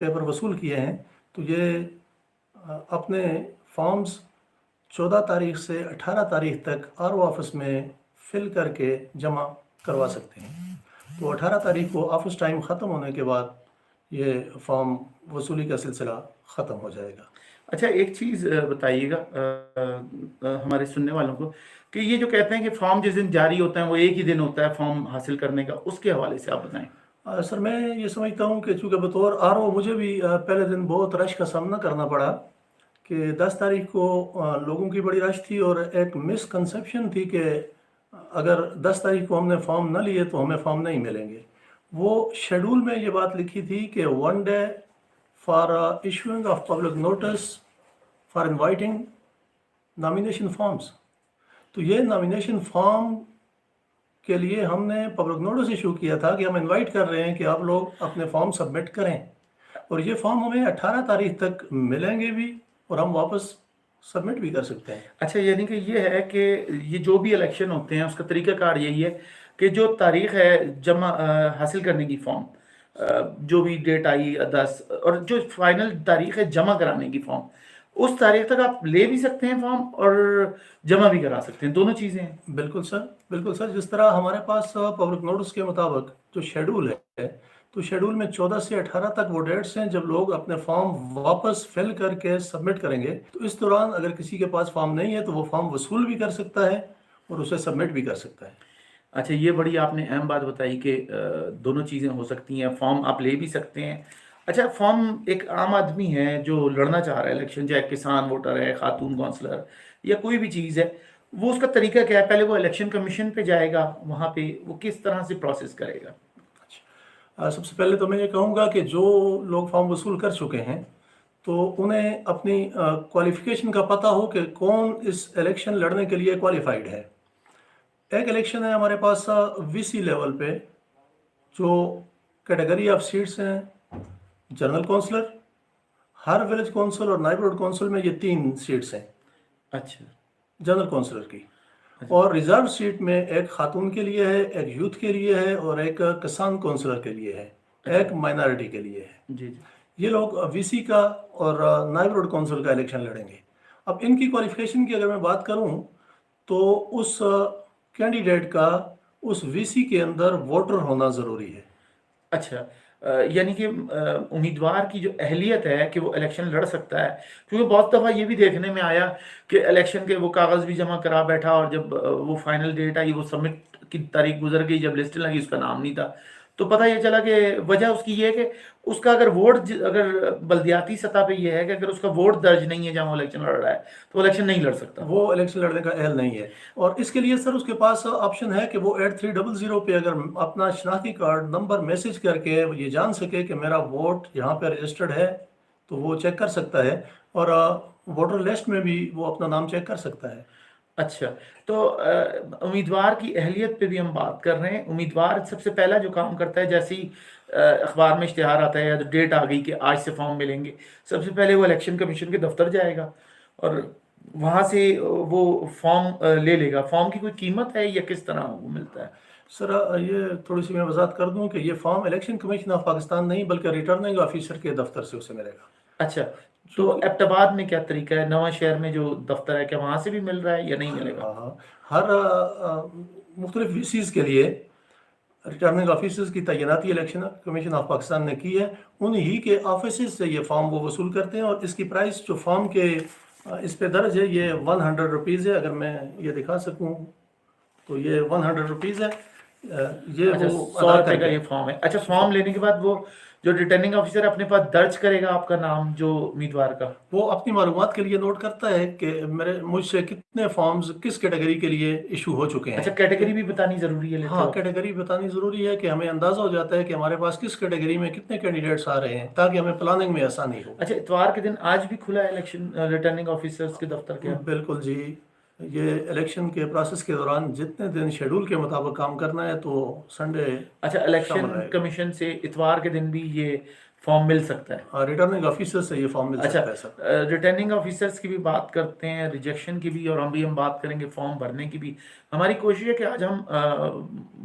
Paper وصول کیے ہیں تو یہ اپنے فارمز 14 تاریخ سے 18 تاریخ تک آر او آفس میں فل کر کے جمع کروا سکتے ہیں۔ تو 18 تاریخ کو آفس ٹائم ختم ہونے کے بعد یہ فارم وصولی کا سلسلہ ختم ہو جائے گا۔ اچھا ایک چیز بتائیے گا ہمارے سننے والوں کو کہ یہ جو کہتے ہیں کہ فارم جس دن جاری ہوتا ہے وہ ایک ہی دن ہوتا ہے فارم حاصل کرنے کا، اس کے حوالے سے آپ بتائیں۔ سر میں یہ سمجھتا ہوں کہ چونکہ بطور آر او مجھے بھی پہلے دن بہت رش کا سامنا کرنا پڑا کہ 10 تاریخ کو لوگوں کی بڑی رش تھی، اور ایک مس کنسیپشن تھی کہ اگر 10 تاریخ کو ہم نے فارم نہ لیے تو ہمیں فارم نہیں ملیں گے۔ وہ شیڈول میں یہ بات لکھی تھی کہ 1 day for issuing of public notice for inviting nomination forms. تو یہ نامینیشن فارم کے لیے ہم نے پبلک نوٹس ایشو کیا تھا کہ ہم انوائٹ کر رہے ہیں کہ آپ لوگ اپنے فارم سبمٹ کریں، اور یہ فارم ہمیں 18 تاریخ تک ملیں گے بھی اور ہم واپس سبمٹ بھی کر سکتے ہیں۔ اچھا یعنی کہ یہ ہے کہ یہ جو بھی الیکشن ہوتے ہیں اس کا طریقہ کار یہی ہے کہ جو تاریخ ہے جمع حاصل کرنے کی فارم، جو بھی ڈیٹ آئی 10، اور جو فائنل تاریخ ہے جمع کرانے کی فارم، اس تاریخ تک آپ لے بھی سکتے ہیں فارم اور جمع بھی کرا سکتے ہیں، دونوں چیزیں ہیں۔ بالکل سر، بالکل سر، جس طرح ہمارے پاس پبلک نوٹس کے مطابق جو شیڈول ہے تو شیڈول میں 14 سے 18 تک وہ ڈیٹس ہیں جب لوگ اپنے فارم واپس فل کر کے سبمٹ کریں گے۔ تو اس دوران اگر کسی کے پاس فارم نہیں ہے تو وہ فارم وصول بھی کر سکتا ہے اور اسے سبمٹ بھی کر سکتا ہے۔ اچھا یہ بڑی آپ نے اہم بات بتائی کہ دونوں چیزیں ہو سکتی ہیں، فارم آپ لے بھی سکتے ہیں۔ اچھا فارم ایک عام آدمی ہے جو لڑنا چاہ رہا ہے الیکشن، چاہے کسان ووٹر ہے، خاتون کونسلر یا کوئی بھی چیز ہے، وہ اس کا طریقہ کیا ہے؟ پہلے وہ الیکشن کمیشن پہ جائے گا، وہاں پہ وہ کس طرح سے پروسیس کرے گا؟ سب سے پہلے تو میں یہ کہوں گا کہ جو لوگ فارم وصول کر چکے ہیں تو انہیں اپنی کوالیفیکیشن کا پتہ ہو کہ کون اس الیکشن لڑنے کے لیے کوالیفائڈ ہے۔ ایک الیکشن ہے ہمارے پاس وی سی لیول پہ، جو کیٹیگری آف سیٹس ہیں جنرل کونسلر، ہر ولیج کونسل اور نائب روڈ کونسل میں یہ 3 سیٹس ہیں اچھا جنرل کونسلر کی، اور ریزرو سیٹ میں ایک خاتون کے لیے ہے، ایک یوتھ کے لیے ہے، اور ایک کسان کونسلر کے لیے ہے، ایک مائنارٹی کے لیے ہے۔ جی جی یہ لوگ وی سی کا اور نائب روڈ کونسل کا الیکشن لڑیں گے۔ اب ان کی کوالیفیکیشن کی اگر میں بات کروں تو اس کینڈیڈیٹ کا اس وی سی کے اندر ووٹر ہونا ضروری ہے۔ اچھا یعنی کہ امیدوار کی جو اہلیت ہے کہ وہ الیکشن لڑ سکتا ہے، کیونکہ بہت دفعہ یہ بھی دیکھنے میں آیا کہ الیکشن کے وہ کاغذ بھی جمع کرا بیٹھا اور جب وہ فائنل ڈیٹ آئی، وہ سبمٹ کی تاریخ گزر گئی، جب لسٹ لگی اس کا نام نہیں تھا، تو پتہ یہ چلا کہ وجہ اس کی یہ ہے کہ اس کا اگر ووٹ، اگر بلدیاتی سطح پہ یہ ہے کہ اگر اس کا ووٹ درج نہیں ہے جہاں وہ الیکشن لڑ رہا ہے تو وہ الیکشن نہیں لڑ سکتا، وہ الیکشن لڑنے کا اہل نہیں ہے۔ اور اس کے لیے سر اس کے پاس آپشن ہے کہ وہ 8300 پہ اگر اپنا شناختی کارڈ نمبر میسج کر کے یہ جان سکے کہ میرا ووٹ یہاں پہ رجسٹرڈ ہے تو وہ چیک کر سکتا ہے، اور ووٹر لسٹ میں بھی وہ اپنا نام چیک کر سکتا ہے۔ اچھا تو امیدوار کی اہلیت پہ بھی ہم بات کر رہے ہیں۔ امیدوار سب سے پہلا جو کام کرتا ہے، جیسے ہی اخبار میں اشتہار آتا ہے یا ڈیٹ آ گئی کہ آج سے فارم ملیں گے، سب سے پہلے وہ الیکشن کمیشن کے دفتر جائے گا اور وہاں سے وہ فارم لے لے گا۔ فارم کی کوئی قیمت ہے یا کس طرح وہ ملتا ہے؟ سر یہ تھوڑی سی میں وضاحت کر دوں کہ یہ form election commission of Pakistan نہیں بلکہ ریٹرننگ آفیسر کے دفتر سے اسے ملے گا۔ اچھا تو ایبٹ آباد میں کیا طریقہ ہے؟ نواں شہر میں جو دفتر ہے کیا وہاں سے بھی مل رہا ہے یا نہیں ملے گا؟ ہر مختلف وی سیز کے لیے ریٹرننگ آفیسرز کی تعیناتی الیکشن کمیشن آف پاکستان نے کی ہے، انہی کے آفیسز سے یہ فارم وہ وصول کرتے ہیں، اور اس کی پرائس جو فارم کے اس پہ درج ہے یہ 100 روپیز ہے۔ اگر میں یہ دکھا سکوں تو یہ 100 روپیز ہے، یہ اچھا وہ 100 روپے کا یہ فارم ہے۔ اچھا فارم لینے کے بعد وہ جو ریٹرننگ آفیسر اپنے پاس درج کرے گا آپ کا نام جو امیدوار کا، وہ اپنی معلومات کے لیے نوٹ کرتا ہے کہ مجھ سے کتنے فارمز کس کیٹیگری کے لیے ایشو ہو چکے ہیں۔ اچھا کیٹیگری بھی بتانی ضروری ہے؟ ہاں کیٹیگری بتانی ضروری ہے کہ ہمیں اندازہ ہو جاتا ہے کہ ہمارے پاس کس کیٹیگری میں کتنے کینڈیڈیٹس آ رہے ہیں، تاکہ ہمیں پلاننگ میں آسانی ہو۔ اچھا اتوار کے دن آج بھی کھلا ہے الیکشن ریٹرننگ آفیسرز کے دفتر کے؟ بالکل جی، یہ الیکشن کے پروسیس کے دوران جتنے دن شیڈول کے مطابق کام کرنا ہے تو سنڈے۔ اچھا الیکشن کمیشن سے اتوار کے دن بھی یہ فارم مل سکتا ہے؟ ریٹرننگ آفیسر سے یہ فارم مل سکتا ہے سر۔ اچھا ریٹرننگ آفیسرز کی بھی بات کرتے ہیں، ریجیکشن کی بھی، اور ہم بات کریں گے فارم بھرنے کی بھی۔ ہماری کوشش ہے کہ آج ہم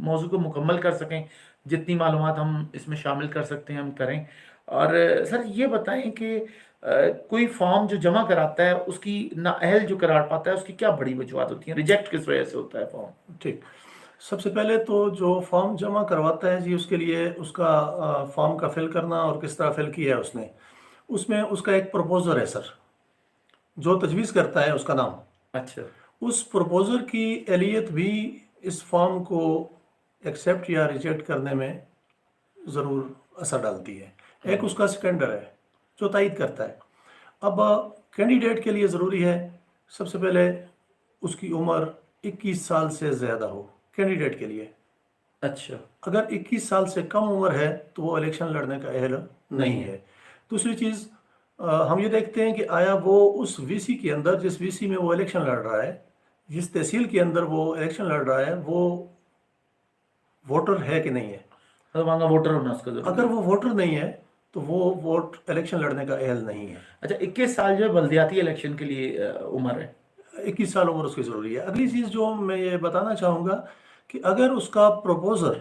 موضوع کو مکمل کر سکیں، جتنی معلومات ہم اس میں شامل کر سکتے ہیں ہم کریں۔ اور سر یہ بتائیں کہ کوئی فارم جو جمع کراتا ہے اس کی نااہل جو قرار پاتا ہے اس کی کیا بڑی وجوہات ہوتی ہیں؟ ریجیکٹ کس وجہ سے ہوتا ہے فارم؟ ٹھیک، سب سے پہلے تو جو فارم جمع کرواتا ہے جی، اس کے لیے اس کا فارم کا فل کرنا اور کس طرح فل کیا ہے اس میں اس کا ایک پروپوزر ہے سر، جو تجویز کرتا ہے اس کا نام. اچھا اس پروپوزر کی اہلیت بھی اس فارم کو ایکسیپٹ یا ریجیکٹ کرنے میں ضرور اثر ڈالتی ہے. ایک اس کا سیکنڈر ہے جو تائید کرتا ہے. اب کینڈیڈیٹ کے لیے ضروری ہے سب سے پہلے اس کی عمر 21 سال سے زیادہ ہو کینڈیڈیٹ کے لیے. اچھا اگر 21 سال سے کم عمر ہے تو وہ الیکشن لڑنے کا اہل نہیں ہے. دوسری چیز ہم یہ دیکھتے ہیں کہ آیا وہ اس وی سی کے اندر، جس وی سی میں وہ الیکشن لڑ رہا ہے، جس تحصیل کے اندر وہ الیکشن لڑ رہا ہے، وہ ووٹر ہے کہ نہیں ہے. وہاں کا ووٹر ہونا اس کا ضروری اگر ہے. وہ ووٹر نہیں ہے تو وہ ووٹ الیکشن لڑنے کا اہل نہیں ہے. اچھا 21 سال جو ہے بلدیاتی الیکشن کے لیے عمر ہے. 21 سال عمر اس کی ضروری ہے. اگلی چیز جو میں یہ بتانا چاہوں گا کہ اگر اس کا پروپوزر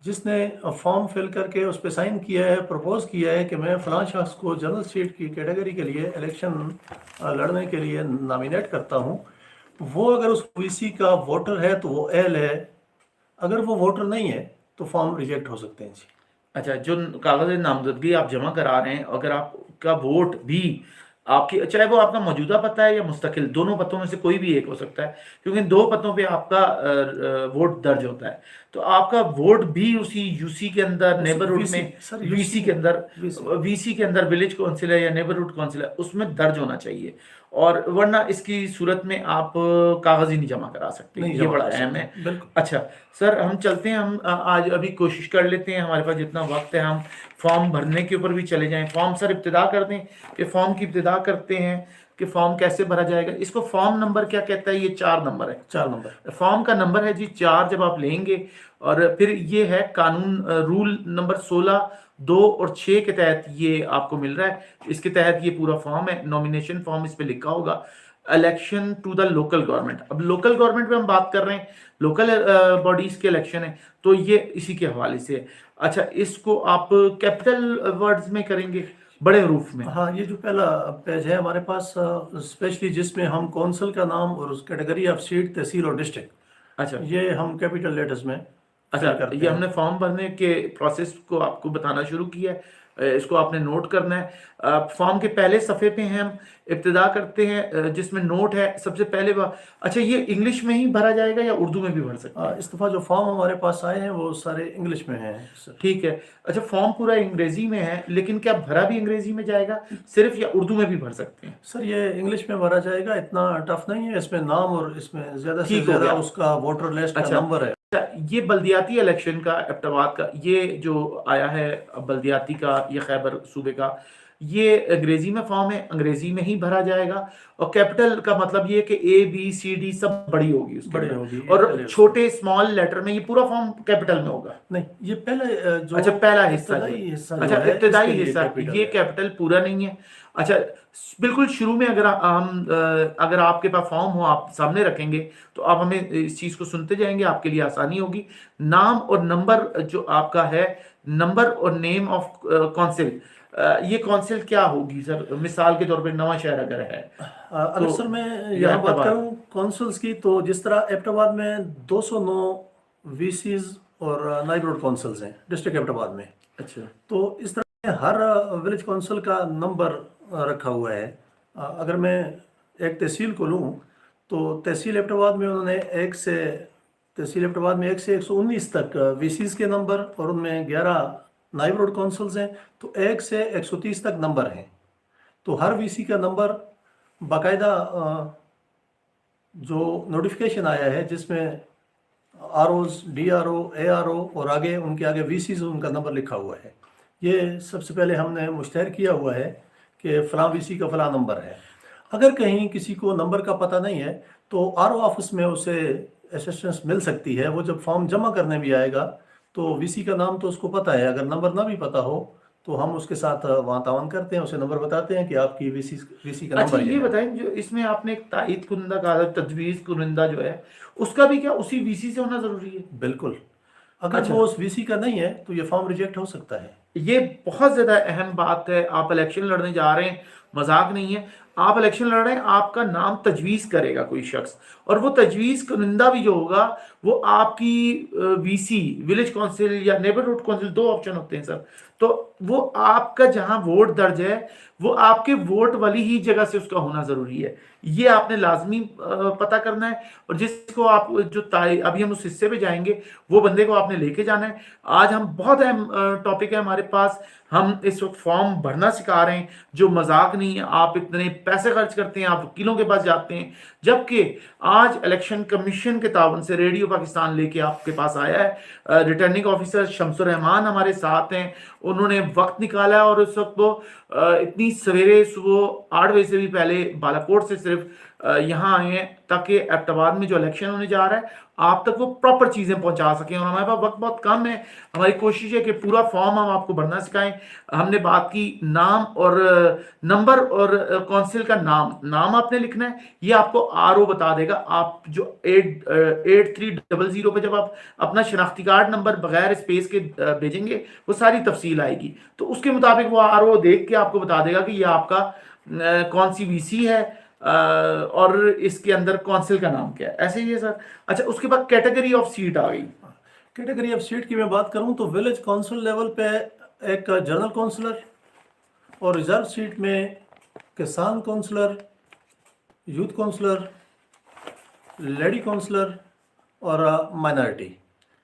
جس نے فارم فل کر کے اس پہ سائن کیا ہے، پروپوز کیا ہے کہ میں فلاں شخص کو جنرل سیٹ کی کیٹیگری کے لیے الیکشن لڑنے کے لیے نامینیٹ کرتا ہوں، وہ اگر اس وی سی کا ووٹر ہے تو وہ اہل ہے. اگر وہ ووٹر نہیں ہے تو فارم ریجیکٹ ہو سکتے ہیں جی. اچھا جو کاغذ نامزدگی آپ جمع کرا رہے ہیں، اگر آپ کا ووٹ بھی آپ کی، چاہے وہ آپ کا موجودہ پتہ ہے یا مستقل، دونوں پتوں میں سے کوئی بھی ایک ہو سکتا ہے، کیونکہ ان 2 پتوں پہ آپ کا ووٹ درج ہوتا ہے، تو آپ کا ووٹ بھی اسی یو سی کے اندر، نیبرہڈ میں، وی سی کے اندر، وی سی کے اندر ولیج کونسل ہے یا نیبرہڈ کونسل ہے، اس میں درج ہونا چاہیے. اور ورنہ اس کی صورت میں آپ کاغذ ہی نہیں جمع کرا سکتے. یہ بڑا اہم ہے. بالکل. اچھا سر ہم چلتے ہیں، ہم آج ابھی کوشش کر لیتے ہیں، ہمارے پاس جتنا وقت ہے ہم فارم بھرنے کے اوپر بھی چلے جائیں. فارم سر ابتدا کر دیں کہ فارم کی ابتدا کرتے ہیں کہ فارم کیسے بھرا جائے گا. اس کو فارم نمبر کیا کہتا ہے؟ یہ 4 نمبر ہے. 4 نمبر فارم کا نمبر ہے جی 4 جب آپ لیں گے. اور پھر یہ ہے قانون رول نمبر 16 2 اور 6 کے تحت یہ آپ کو مل رہا ہے. اس کے تحت یہ پورا فارم ہے. نومینیشن فارم اس پہ لکھا ہوگا election to the local government. اب لوکل گورنمنٹ پہ ہم بات کر رہے ہیں، لوکل باڈیز کے الیکشن ہے، تو یہ اسی کے حوالے سے ہے. اچھا اس کو آپ کیپٹل ورڈز میں کریں گے، بڑے حروف میں؟ ہاں، یہ جو پہلا پیج ہے ہمارے پاس اسپیشلی جس میں ہم کونسل کا نام اور اس کیٹیگری آف سیٹ، تحصیل اور ڈسٹرکٹ، اچھا یہ ہم کیپیٹل لیٹرز میں اچھا fill کرتے یہ ہیں. ہم نے فارم بھرنے کے پروسیس کو آپ کو بتانا شروع کیا ہے. اس کو آپ نے نوٹ کرنا ہے. فارم کے پہلے صفحے پہ ہیں، ہم ابتدا کرتے ہیں جس میں نوٹ ہے سب سے پہلے اچھا یہ انگلش میں ہی بھرا جائے گا یا اردو میں بھی بھر سکتے ہیں؟ اس دفعہ جو فارم ہمارے پاس آئے ہیں وہ سارے انگلش میں ہیں سر. ٹھیک ہے. اچھا فارم پورا انگریزی میں ہے، لیکن کیا بھرا بھی انگریزی میں جائے گا صرف، یا اردو میں بھی بھر سکتے ہیں؟ سر یہ انگلش میں بھرا جائے گا، اتنا ٹف نہیں ہے. اس میں نام اور اس میں زیادہ سے ٹھیک ہو زیادہ گیا. اس کا ووٹر لسٹ کا اچھا نمبر ہے. یہ بلدیاتی الیکشن کا ابتباد کا یہ جو آیا ہے بلدیاتی کا، یہ خیبر صوبے کا، یہ انگریزی میں فارم ہے، انگریزی میں ہی بھرا جائے گا. اور کیپٹل کا مطلب یہ کہ اے بی سی ڈی سب بڑی ہوگی اس کے بڑی اندر. ہوگی. اور چھوٹے اسمال لیٹر میں. یہ پورا فارم کیپٹل میں ہوگا؟ نہیں، یہ پہلے جو اچھا پہلا حصہ ابتدائی حصہ جو اچھا ہے، اس کے ابتدائی لیے حصہ capital یہ ہے. کیپٹل پورا نہیں ہے. اچھا بالکل شروع میں اگر آپ کے پاس فارم ہو آپ سامنے رکھیں گے تو آپ ہمیں اس چیز کو سنتے جائیں گے، آپ کے لیے آسانی ہوگی. نام اور نمبر جو آپ کا ہے، نمبر اور نیم آف کونسل، یہ کونسل کیا ہوگی سر؟ مثال کے طور پہ نواں شہر اگر ہے، اگر سر میں یہاں بات کروں کونسلز کی، تو جس طرح ایبٹ آباد میں 209 وی سیز اور نائب روڈ کونسلز ہیں ڈسٹرکٹ ایبٹ آباد میں، اچھا تو اس طرح ہر ولیج کونسل کا نمبر رکھا ہوا ہے. اگر میں ایک تحصیل کو لوں تو تحصیل ایبٹ آباد میں انہوں نے تحصیل ایبٹ آباد میں 1 سے 119 تک وی سیز کے نمبر، اور ان میں 11 نائب روڈ کونسلز ہیں، تو 1 سے 130 تک نمبر ہیں. تو ہر وی سی کا نمبر باقاعدہ جو نوٹیفیکیشن آیا ہے جس میں R Os, D R O, A R O اور آگے ان کے آگے وی سیز ان کا نمبر لکھا ہوا ہے. یہ سب سے پہلے ہم نے مشتہر کیا ہوا ہے کہ فلاں وی سی کا فلاں نمبر ہے. اگر کہیں کسی کو نمبر کا پتہ نہیں ہے تو آر او آفس میں اسے اسسٹنس مل سکتی ہے. وہ جب فارم جمع کرنے بھی آئے گا تو وی سی کا نام تو اس کو پتہ ہے، اگر نمبر نہ بھی پتہ ہو تو ہم اس کے ساتھ وہاں تعاون کرتے ہیں، اسے نمبر بتاتے ہیں کہ آپ کی وی سی کا اچھا نمبر یہ بتائیں جو اس میں آپ نے ایک تائید کنندہ کہا، تجویز کنندہ جو ہے اس کا بھی کیا اسی وی سی سے ہونا ضروری ہے؟ بالکل. اگر اچھا وہ اس وی سی کا نہیں ہے تو یہ فارم ریجیکٹ ہو سکتا ہے. یہ بہت زیادہ اہم بات ہے. آپ الیکشن لڑنے جا رہے ہیں, مذاق نہیں ہے. آپ الیکشن لڑ رہے ہیں, آپ کا نام تجویز کرے گا کوئی شخص, اور وہ تجویز کنندہ بھی جو ہوگا وہ آپ کی وی سی, ولیج کونسل یا نیبرہڈ کونسل, 2 آپشن ہوتے ہیں سر, تو وہ آپ کا جہاں ووٹ درج ہے وہ آپ کے ووٹ والی ہی جگہ سے اس کا ہونا ضروری ہے. یہ آپ نے لازمی پتہ کرنا ہے. اور جس کو آپ جو ابھی ہم اس حصے پہ جائیں گے وہ بندے کو آپ نے لے کے جانا ہے. آج ہم بہت اہم ٹاپک ہے ہمارے پاس. ہم اس وقت فارم بھرنا سکھا رہے ہیں, جو مذاق نہیں ہے. آپ اتنے پیسے خرچ کرتے ہیں, آپ وکیلوں کے پاس جاتے ہیں, جبکہ آج الیکشن کمیشن کے تعاون سے ریڈیو پاکستان لے کے آپ کے پاس آیا ہے. ریٹرننگ آفیسر شمس الرحمان ہمارے ساتھ ہیں. انہوں نے وقت نکالا ہے, اور اس وقت وہ اتنی سویرے صبح 8 بجے سے بھی پہلے بالاکوٹ سے صرف یہاں آئے ہیں تاکہ ایبٹ آباد میں جو الیکشن ہونے جا رہا ہے آپ تک وہ پراپر چیزیں پہنچا سکیں. اور ہمارے پاس وقت بہت کم ہے. ہماری کوشش ہے کہ پورا فارم ہم آپ کو بھرنا سکھائیں. ہم نے بات کی نام اور نمبر اور کونسل کا نام آپ نے لکھنا ہے. یہ آپ کو آر او بتا دے گا. آپ جو 8300 پہ جب آپ اپنا شناختی کارڈ نمبر بغیر اسپیس کے بھیجیں گے وہ ساری تفصیل آئے گی, تو اس کے مطابق وہ آر او دیکھ کے آپ کو بتا دے گا کہ یہ آپ کا کون سی وی سی ہے اور اس کے اندر کونسل کا نام کیا ہے. ایسے ہی ہے سر. اچھا, اس کے بعد کیٹیگری آف سیٹ آ گئی. کیٹیگری آف سیٹ کی میں بات کروں تو ولیج کونسل لیول پہ ایک جنرل کونسلر, اور ریزرو سیٹ میں کسان councillor, youth councillor, lady councillor اور مائنارٹی.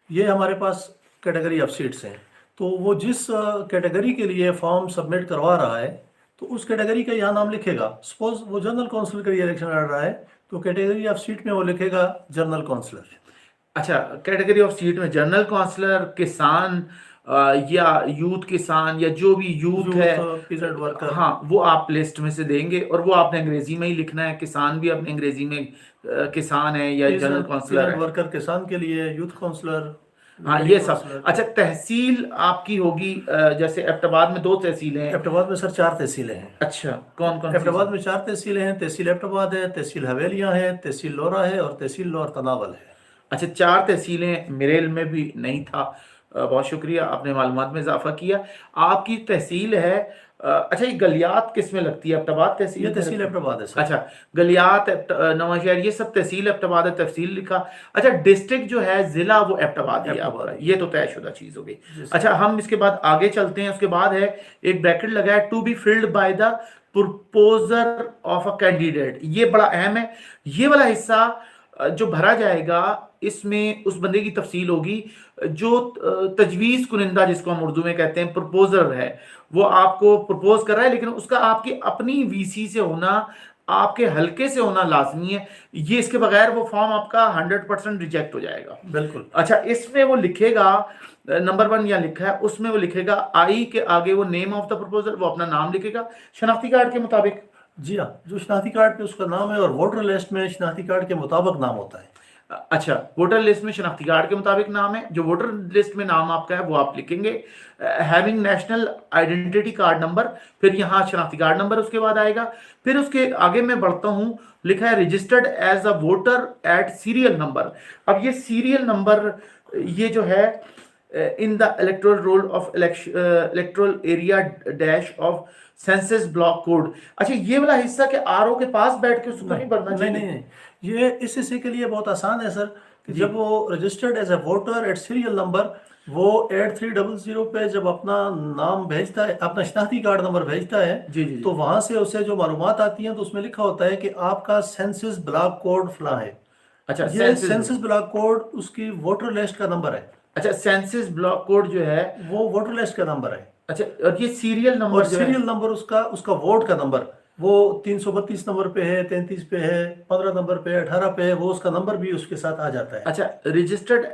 یہ ہمارے پاس کیٹیگری آف سیٹس ہیں. تو وہ جس کیٹیگری کے لیے فارم سبمٹ کروا رہا ہے تو اس کیٹیگری کا یہاں نام لکھے گا. سپوز وہ جنرل کونسل کے لیے الیکشن لڑ رہا ہے تو کیٹیگری آف سیٹ میں وہ لکھے گا جنرل کونسلر. اچھا, کیٹیگری آف سیٹ میں جنرل کونسلر, کسان یا یوتھ کسان یا جو بھی یوتھ ہے, پیزنٹ ورکر, ہاں وہ آپ لسٹ میں سے دیں گے, اور وہ آپ نے انگریزی میں ہی لکھنا ہے. کسان بھی اپنے انگریزی میں کسان ہے یا جنرل کونسلر پیزنٹ ہے. ورکر کسان کے لیے, یوتھ کونسلر, ہاں لیڈی یہ سب. کونسلر. اچھا, تحصیل آپ کی ہوگی جیسے ایبٹ آباد میں 2 تحصیلیں ہیں. ایبٹ آباد میں سر 4 تحصیلیں ہیں. اچھا, کون کون ایبٹ سی آباد سر؟ میں 4 تحصیلیں ہیں. تحصیل ایبٹ آباد ہے, تحصیل حویلیاں ہے, تحصیل لورا ہے اور تحصیل لور تناول ہے. اچھا, 4 تحصیلیں. میرے علم میں بھی نہیں تھا. بہت شکریہ, آپ نے معلومات میں اضافہ کیا. آپ کی تحصیل ہے. اچھا, یہ گلیات کس میں لگتی ہے؟ ایبٹ آباد تحصیل. یہ تحصیل ایبٹ آباد ہے سر. اچھا, گلیات, نواں شہر, یہ سب تحصیل ایبٹ آباد ہے. تفصیل لکھا. اچھا, ڈسٹرکٹ جو ہے ضلع وہ ایبٹ آباد ہی ہے. یہ تو طے شدہ چیز ہو گئی. اچھا, ہم اس کے بعد آگے چلتے ہیں. اس کے بعد ہے ایک بریکٹ لگا ہے, to be filled by the proposer of a candidate. یہ بڑا اہم ہے. یہ والا حصہ جو بھرا جائے گا اس میں اس بندے کی تفصیل ہوگی جو تجویز کنندہ, جس کو ہم اردو میں کہتے ہیں پرپوزر ہے. وہ آپ کو پرپوز کر رہا ہے, لیکن اس کا آپ کی اپنی وی سی سے ہونا, آپ کے حلقے سے ہونا لازمی ہے. یہ اس کے بغیر وہ فارم آپ کا 100% ریجیکٹ ہو جائے گا. بالکل. اچھا, اس میں وہ لکھے گا نمبر 1 یہاں لکھا ہے, اس میں وہ لکھے گا آئی کے آگے وہ نیم آف دا پرپوزر, وہ اپنا نام لکھے گا شناختی کارڈ کے مطابق. جی ہاں, جو شناختی کارڈ پہ اس کا نام ہے, اور ووٹر لسٹ میں شناختی کارڈ کے مطابق نام ہوتا ہے. اچھا, ووٹر لسٹ میں شناختی کارڈ کے مطابق نام ہے. جو ووٹر لسٹ میں نام آپ کا ہے وہ آپ لکھیں گے. Having national identity card number, پھر یہاں شناختی کارڈ نمبر اس کے بعد آئے گا. پھر اس کے آگے میں بڑھتا ہوں, لکھا ہے registered as a voter at serial number. اب یہ سیریل نمبر یہ جو ہے in the electoral roll of electoral area dash of census block code. اچھا, یہ والا حصہ کہ آر او کے پاس بیٹھ کے اس کو نہیں بھرنا چاہیے. نہیں, یہ اس حصے کے لیے بہت آسان ہے سر, کہ جب وہ registered as a voter at serial number, وہ 8300 پہ جب اپنا نام بھیجتا ہے, اپنا شناختی کارڈ نمبر بھیجتا ہے, تو وہاں سے اسے جو معلومات آتی ہیں تو اس میں لکھا ہوتا ہے کہ آپ کا سینسس بلاک کوڈ فلاں ہے. اچھا, یہ سینسس بلاک کوڈ اس کی ووٹر لسٹ کا نمبر ہے. اچھا, سینسس بلاک کوڈ جو ہے وہ ووٹر لسٹ کا نمبر ہے. اچھا, اور یہ سیریل نمبر, اور سیریل نمبر اس کا ووٹ کا نمبر, وہ 332 نمبر پہ ہے, 33 پہ ہے, 15 نمبر پہ ہے, 18 پہ ہے, وہ اس کا نمبر بھی اس کے ساتھ آ جاتا ہے. اچھا, registered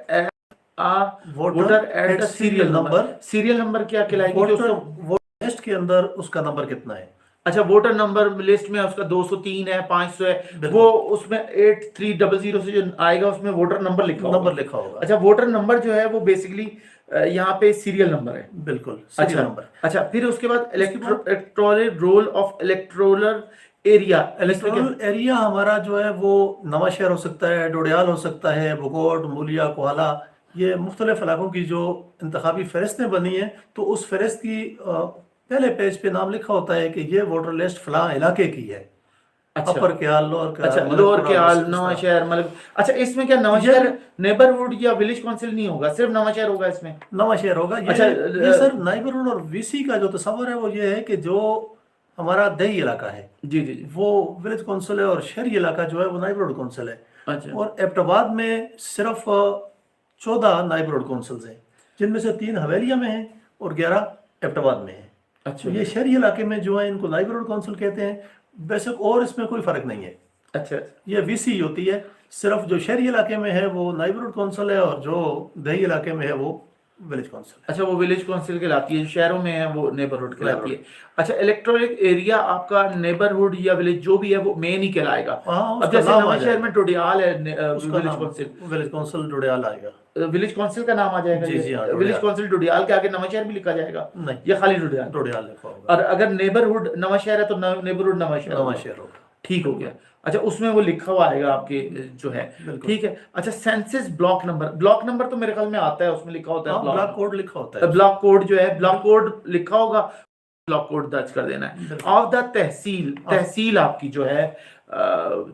voter at serial number. Serial number کیا کہلائے گی؟ ووٹر لسٹ کے اندر اس کا نمبر کتنا ہے. اچھا, ووٹر نمبر لسٹ میں اس کا 203 ہے, 500 ہے, وہ اس میں 8300 سے جو آئے گا اس میں ووٹر نمبر لکھا ہوگا. اچھا, ووٹر نمبر جو ہے وہ بیسیکلی یہاں پہ سیریل نمبر ہے. بالکل, سیریل نمبر. اچھا, پھر اس کے بعد electoral roll of electoral area. Electoral area ہمارا جو ہے وہ نواں شہر ہو سکتا ہے, ڈوڈیال ہو سکتا ہے, بھگوٹ, مولیا, کوہالا, یہ مختلف علاقوں کی جو انتخابی فہرستیں بنی ہیں تو اس فہرست کی پہلے پیج پہ نام لکھا ہوتا ہے کہ یہ ووٹر لسٹ فلاں علاقے کی ہے، اچھا اپر کیال، لوور کیال، اچھا، ملک لوور پورہ، کیال، اس نواں طرح۔ شہر، ملک، اچھا اس میں کیا نواں یہ شہر نیبرہڈ یا ولیج کونسل نہیں ہوگا، صرف نواں شہر ہوگا اس میں؟ نواں شہر ہوگا۔ اچھا یہ سر نائبرہڈ اور وی سی کا جو تصور ہے وہ یہ ہے کہ جو ہمارا دیہی علاقہ ہے جی جی جی، وہ ولیج کونسل ہے، اور شہری علاقہ جو ہے وہ نائبرہڈ کونسل ہے۔ اچھا اور ایبٹ آباد میں صرف 14 نائبرہڈ کونسلز ہیں، جن میں سے 3 حویلیہ میں ہیں اور 11 ایبٹ آباد میں ہیں۔ اچھا تو یہ شہری علاقے میں جو ہیں ان کو نائبرہڈ کونسل کہتے ہیں، بیسک اور اس میں کوئی فرق نہیں ہے۔ اچھا یہ وی سی ہوتی ہے، صرف جو شہری علاقے میں ہے وہ نائبرہڈ کونسل ہے، اور جو دیہی علاقے میں ہے وہ ولیج کونسل ہے۔ اچھا، وہ ولیج کونسل کہلاتی ہے، جو شہروں میں ہے وہ نیبرہڈ کہلاتی ہے۔ اچھا، الیکٹرولک ایریا آپ کا نیبرہڈ یا ولیج جو بھی ہے وہ مین ہی کہلائے گا۔ ہاں، اس اب کا جیسے نام آ نواں جائے شہر گا، میں ٹوڈیال ہے اس کا ولیج نام کونسل، ولیج کونسل ڈوڈیال آئے گا۔ ولیج کونسل کا نام آ جائے گا، جی جی ہاں، ولیج ڈوڈیال، کونسل ڈوڈیال کے آگے نواں شہر بھی لکھا جائے گا نہیں یا خالی ڈوڈیال؟ ڈوڈیال لکھا ہوگا، اور اگر نیبرہڈ نواں شہر ہے تو نیبرہڈ نواں شہر نواں ہوگا۔ شہر ہوگا۔ ٹھیک ہو گیا۔ اچھا، اس میں وہ لکھا ہوا آئے گا آپ کے جو ہے، بالکل، ٹھیک ہے۔ اچھا، census block number, block number تو میرے خیال میں آتا ہے، اس میں لکھا ہوتا ہے ہاں بلاک کوڈ لکھا ہوتا ہے، بلاک کوڈ جو ہے، بلاک کوڈ لکھا ہوگا، بلاک کوڈ درج کر دینا ہے۔ بالکل۔ آف دا تحصیل، تحصیل آپ کی جو ہے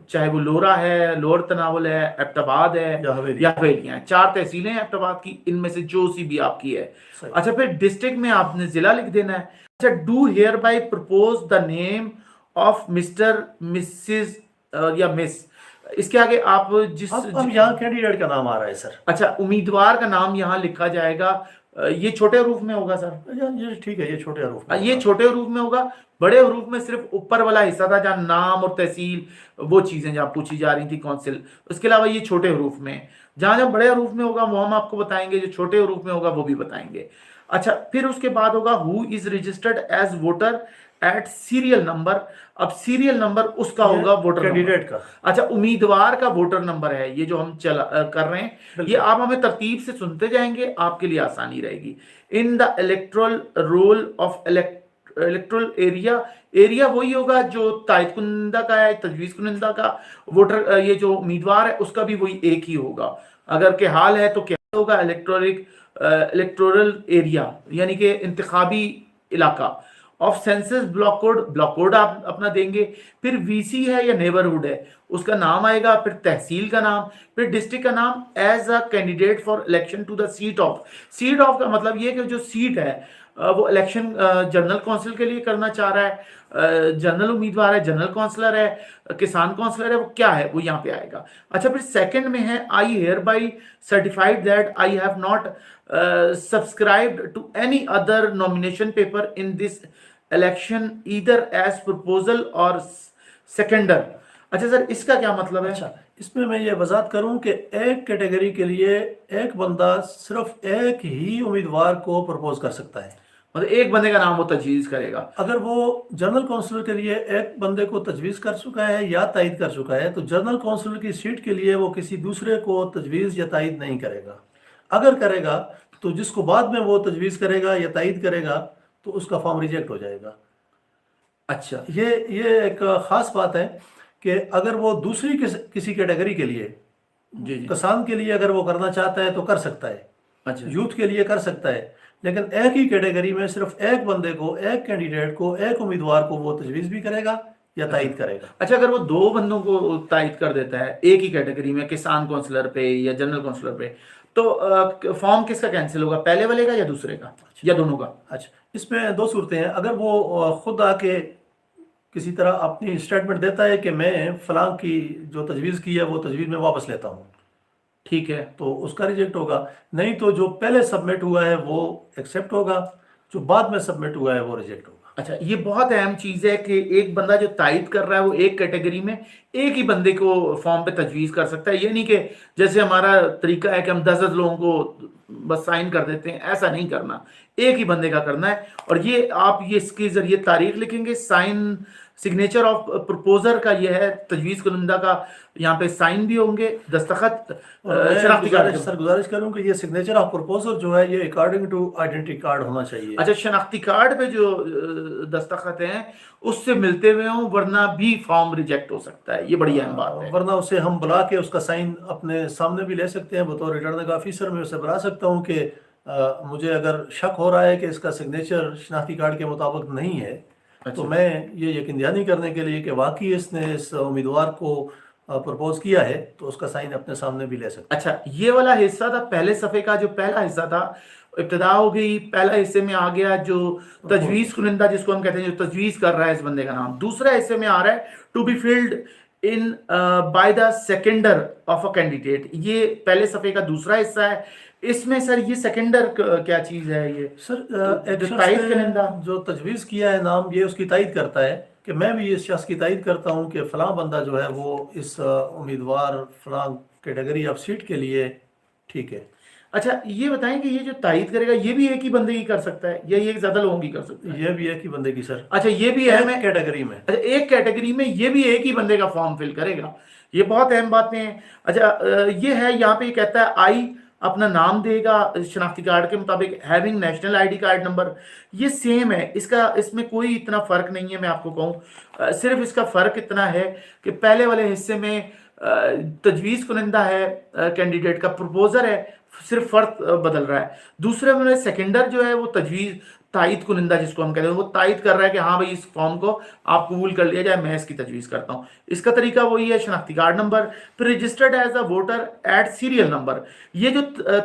چاہے وہ لورا ہے، لوور تناول ہے، ایبٹ آباد ہے یا حویلی، یا حویلیاں ہیں، 4 تحصیلیں ہیں ایبٹ آباد کی، ان میں سے جو سی بھی آپ کی ہے۔ صحیح۔ اچھا، پھر ڈسٹرکٹ میں آپ نے ضلع لکھ دینا ہے۔ اچھا، do hereby propose the name of mister, missus یا مس، اس کے آگے آپ جس اب یہاں کینڈیڈیٹ کا نام آ رہا ہے سر، اچھا امیدوار کا نام یہاں لکھا جائے گا، یہ چھوٹے حروف میں ہوگا سر؟ یہ ٹھیک ہے، یہ چھوٹے حروف میں یہ ہوگا۔ چھوٹے حروف میں ہوگا، بڑے حروف میں صرف اوپر والا حصہ تھا جہاں نام اور تحصیل وہ چیزیں جہاں پوچھی جا رہی تھی کونسل، اس کے علاوہ یہ چھوٹے حروف میں، جہاں جہاں بڑے حروف میں ہوگا وہ ہم آپ کو بتائیں گے، جو چھوٹے حروف میں ہوگا وہ بھی بتائیں گے۔ اچھا، پھر اس کے بعد ہوگا who is registered as voter at serial number, اب سیریل نمبر اس کا ہوگا ووٹر کینڈیڈیٹ کا۔ اچھا، امیدوار کا ووٹر نمبر ہے یہ جو ہم کر رہے ہیں، یہ آپ ہمیں ترتیب سے سنتے جائیں گے، آپ کے لیے آسانی رہے گی۔ In the electoral roll of electoral area, area وہی ہوگا جو تائید کنندہ کا ہے، تجویز کنندہ کا، ووٹر یہ جو امیدوار ہے اس کا بھی وہی ایک ہی ہوگا، اگر کہ حال ہے تو کیا ہوگا، الیکٹورل ایریا یعنی کہ انتخابی علاقہ، of census block code, block code آپ اپنا دیں گے، پھر وی سی ہے یا نیبرہڈ ہے اس کا نام آئے گا، پھر تحصیل کا نام، پھر ڈسٹرکٹ کا نام، as a candidate for election to the seat of, seat of کا مطلب یہ کہ جو سیٹ ہے وہ الیکشن جنرل کونسل کے لیے کرنا چاہ رہا ہے، جنرل امیدوار ہے، جنرل کونسلر ہے، کسان کونسلر ہے، وہ کیا ہے وہ یہاں پہ آئے گا۔ اچھا، پھر سیکنڈ میں ہے I hereby certified that I have not subscribed to any other nomination paper in this election either as proposal or seconder. اچھا سر، اس کا کیا مطلب ہے؟ اچھا، اس میں یہ وضاحت کروں کہ ایک کیٹیگری کے لیے ایک بندہ صرف ایک ہی امیدوار کو پرپوز کر سکتا ہے، مطلب ایک بندے کا نام وہ تجویز کرے گا۔ اگر وہ جنرل کونسلر کے لیے ایک بندے کو تجویز کر چکا ہے یا تائید کر چکا ہے تو جنرل کونسلر کی سیٹ کے لیے وہ کسی دوسرے کو تجویز یا تائید نہیں کرے گا۔ اگر کرے گا تو جس کو بعد میں وہ تجویز کرے گا یا تائید کرے گا تو اس کا فارم ریجیکٹ ہو جائے گا۔ اچھا، یہ ایک خاص بات ہے کہ اگر وہ دوسری کسی کیٹیگری کے لیے، جی جی، کسان کے لیے اگر وہ کرنا چاہتا ہے تو کر سکتا ہے، اچھا یوتھ کے لیے کر سکتا ہے، لیکن ایک ہی کیٹیگری میں صرف ایک بندے کو، ایک کینڈیڈیٹ کو، ایک امیدوار کو وہ تجویز بھی کرے گا یا تائید کرے گا۔ اچھا، اگر وہ 2 بندوں کو تائید کر دیتا ہے ایک ہی کیٹیگری میں، کسان کونسلر پہ یا جنرل کونسلر پہ، تو فارم کس کا کینسل ہوگا، پہلے والے کا یا دوسرے کا یا دونوں کا؟ اچھا، اس میں 2 صورتیں ہیں۔ اگر وہ خود آ کے کسی طرح اپنی اسٹیٹمنٹ دیتا ہے کہ میں فلاں کی جو تجویز کی ہے وہ تجویز میں واپس لیتا ہوں، ٹھیک ہے، تو اس کا ریجیکٹ ہوگا، نہیں تو جو پہلے سبمٹ ہوا ہے وہ ایکسیپٹ ہوگا، جو بعد میں سبمٹ ہوا ہے وہ ریجیکٹ ہوگا۔ اچھا، یہ بہت اہم چیز ہے کہ ایک بندہ جو تائید کر رہا ہے وہ ایک کیٹیگری میں ایک ہی بندے کو فارم پہ تجویز کر سکتا ہے، یہ نہیں کہ جیسے ہمارا طریقہ ہے کہ ہم 10 لوگوں کو بس سائن کر دیتے ہیں، ایسا نہیں کرنا، ایک ہی بندے کا کرنا ہے. اور یہ آپ یہ اس کے ذریعے تاریخ لکھیں گے، سائن سگنیچر آف پرپوزر کا یہ ہے، تجویز کنندہ کا یہاں پہ سائن بھی ہوں گے، دستخط اور میں شناختی کارڈ. گزارش کروں کہ یہ سگنیچر آف پرپوزر جو ہے یہ اکارڈنگ ٹو آئیڈینٹی کارڈ ہونا چاہیے. اچھا، شناختی کارڈ پہ جو دستخط ہیں اس سے ملتے ہوئے ہوں، ورنہ بھی فارم ریجیکٹ ہو سکتا ہے. یہ بڑی اہم بات ہے. ورنہ اسے ہم بلا کے اس کا سائن اپنے سامنے بھی لے سکتے ہیں. بطور ریٹرننگ آفیسر میں اسے بلا سکتا ہوں کہ مجھے اگر شک ہو رہا ہے کہ اس کا سگنیچر شناختی کارڈ کے مطابق نہیں ہے، تو میں یہ یقین دہانی کرنے کے لیے کہ واقعی اس نے اس امیدوار کو پرپوز کیا ہے تو اس کا سائن اپنے سامنے بھی لے سکتا. اچھا، یہ والا حصہ تھا پہلے صفحے کا، جو پہلا حصہ تھا ابتدا ہو گئی، پہلا حصے میں آ گیا جو تجویز کنندہ جس کو ہم کہتے ہیں، جو تجویز کر رہا ہے اس بندے کا نام. دوسرا حصے میں آ رہا ہے to be filled in by the seconder of a candidate. یہ پہلے صفحے کا دوسرا حصہ ہے. اس میں سر یہ سیکنڈر کیا چیز ہے؟ یہ سر ایک جو شخص تائید نے کنندہ جو تجویز کیا ہے نام، یہ اس کی تائید کرتا ہے کہ میں بھی اس شخص کی تائید کرتا ہوں کہ فلاں بندہ جو ہے وہ اس امیدوار فلاں کیٹیگری آف سیٹ کے لیے ٹھیک ہے. اچھا، یہ بتائیں کہ یہ جو تائید کرے گا یہ بھی ایک ہی بندے کی کر سکتا ہے یا یہ زیادہ لوگوں کی کر سکتا ہے؟ یہ بھی ایک ہی بندے کی سر. اچھا، یہ بھی اہم ہے. کیٹیگری میں، اچھا، ایک کیٹیگری میں یہ بھی ایک ہی بندے کا فارم فل کرے گا. یہ بہت اہم باتیں ہیں. اچھا، یہ ہے یہاں پہ یہ کہتا ہے آئی اپنا نام دے گا شناختی کارڈ کے مطابق، having national I D card number. یہ سیم ہے، اس میں کوئی اتنا فرق نہیں ہے. میں آپ کو کہوں صرف اس کا فرق اتنا ہے کہ پہلے والے حصے میں تجویز کنندہ ہے کینڈیڈیٹ کا، پروپوزر ہے، صرف فرق بدل رہا ہے. دوسرے میں سیکنڈر جو ہے وہ تجویز تائید کنندہ جس کو ہم کہتے ہیں، وہ تائید کر رہا ہے کہ ہاں بھائی اس فارم کو آپ قبول کر لیا جائے، میں اس کی تجویز کرتا ہوں. اس کا طریقہ وہی ہے، شناختی کارڈ نمبر، پھر registered as a voter at serial number. یہ جو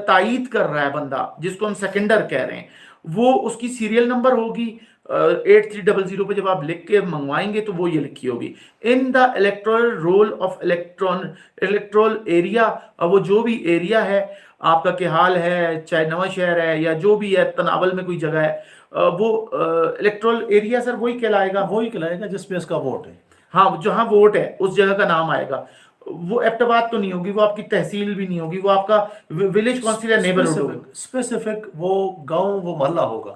تائید کر رہا ہے بندہ جس کو ہم سیکنڈر کہہ رہے ہیں، وہ اس کی سیریل نمبر ہوگی 8300 پہ جب آپ لکھ کے منگوائیں گے تو وہ یہ لکھی ہوگی in the electoral roll of electoral area. وہ جو بھی ایریا ہے آپ کا، کہ حال ہے، چاہے نواں شہر ہے یا جو بھی ہے، تناول میں کوئی جگہ ہے، وہ الیکٹرول ایریا سر وہی کہلائے گا جس میں اس کا ووٹ ہے. ہاں، جہاں ووٹ ہے اس جگہ کا نام آئے گا. وہ ایبٹباد تو نہیں ہوگی، وہ آپ کی تحصیل بھی نہیں ہوگی، وہ آپ کا ولیج کونسل یا نیبرہڈ ہوگا. اسپیسیفک وہ گاؤں، وہ محلہ ہوگا.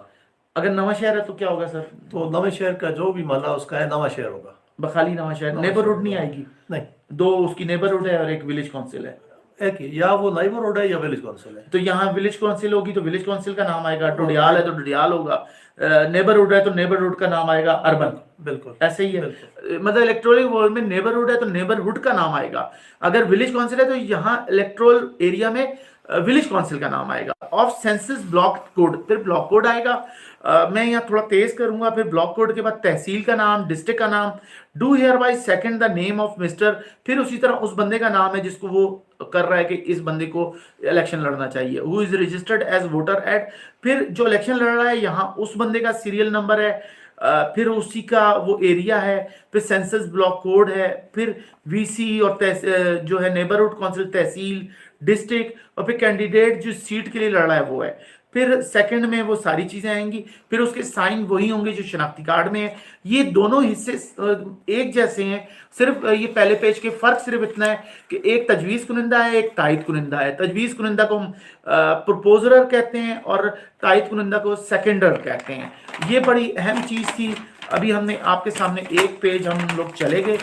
اگر نواں شہر ہے تو کیا ہوگا سر؟ تو نواں شہر کا جو بھی محلہ اس کا ہے نواں شہر ہوگا. بخالی نواں شہر، نیبرہڈ نہیں آئے گی؟ نہیں، دو اس کی نیبرہڈ ہے اور ایک ولیج کونسل ہے. ایک ہی، یا وہ نیبرہڈ ہے یا ولیج کونسل ہے. تو یہاں ولیج کونسل ہوگی تو ولیج کونسل کا نام آئے گا، ڈوڈیال ہے تو ڈوڈیال ہوگا، نیبرہڈ ہے تو نیبرہڈ کا نام آئے گا، اربن. بالکل ایسے ہی ہے. مطلب الیکٹرول وارڈ میں نیبرہڈ ہے تو نیبرہڈ کا نام آئے گا. اگر ولیج کونسل ہے تو یہاں الیکٹرول ایریا میں ولیج کونسل کا نام آئے گا. آف سینسس بلاک کوڈ، پھر بلاک کوڈ آئے گا. میں یہاں تھوڑا تیز کروں گا. پھر بلاک کوڈ کے بعد تحصیل کا نام، ڈسٹرکٹ کا نام، do hereby second the name of mister. پھر اسی طرح اس بندے کا نام ہے جس کو وہ کر رہا ہے کہ اس بندے کو الیکشن لڑنا چاہیے، who is registered as voter at. پھر جو الیکشن لڑ رہا ہے یہاں اس بندے کا سیریل نمبر ہے، پھر اسی کا وہ ایریا ہے، پھر سینسس بلاک کوڈ ہے، پھر وی سی اور جو ہے نیبرہڈ کونسل، تحصیل، ڈسٹرکٹ، اور پھر کینڈیڈیٹ جو سیٹ کے لیے لڑ رہا ہے وہ ہے. پھر سیکنڈ میں وہ ساری چیزیں آئیں گی. پھر اس کے سائن وہی ہوں گے جو شناختی کارڈ میں ہے. یہ دونوں حصے ایک جیسے ہیں، صرف یہ پہلے پیج کے فرق صرف اتنا ہے کہ ایک تجویز کنندہ ہے، ایک تائید کنندہ ہے. تجویز کنندہ کو ہم پرپوزرر کہتے ہیں اور تائید کنندہ کو سیکنڈر کہتے ہیں. یہ بڑی اہم چیز تھی. ابھی ہم نے آپ کے سامنے ایک پیج ہم لوگ چلے گئے.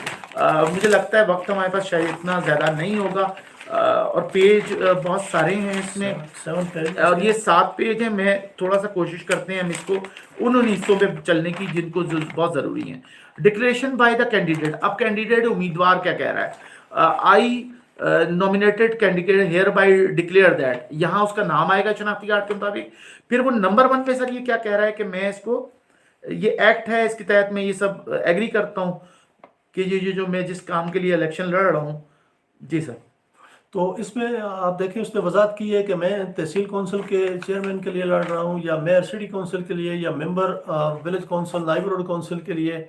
مجھے لگتا ہے وقت ہمارے پاس شاید اتنا زیادہ نہیں ہوگا، اور پیج بہت سارے ہیں اس میں، اور یہ 7 پیج ہیں. میں تھوڑا سا کوشش کرتے ہیں ہم اس کو ان حصوں پہ چلنے کی جن کو بہت ضروری ہیں. Declaration by the candidate. اب کینڈیڈیٹ امیدوار کیا کہہ رہا ہے؟ I nominated candidate hereby declare that. یہاں اس کا نام آئے گا شناختی کارڈ کے مطابق. پھر وہ نمبر 1 پہ سر یہ کیا کہہ رہا ہے کہ میں اس کو، یہ ایکٹ ہے اس کے تحت میں یہ سب ایگری کرتا ہوں کہ یہ جو میں جس کام کے لیے الیکشن لڑ رہا ہوں. جی سر. تو اس میں آپ دیکھیں اس نے وضاحت کی ہے کہ میں تحصیل کونسل کے چیئرمین کے لیے لڑ رہا ہوں، یا میئر سٹی کونسل کے لیے، یا ممبر ولیج کونسل، نیبرہڈ کونسل کے لیے،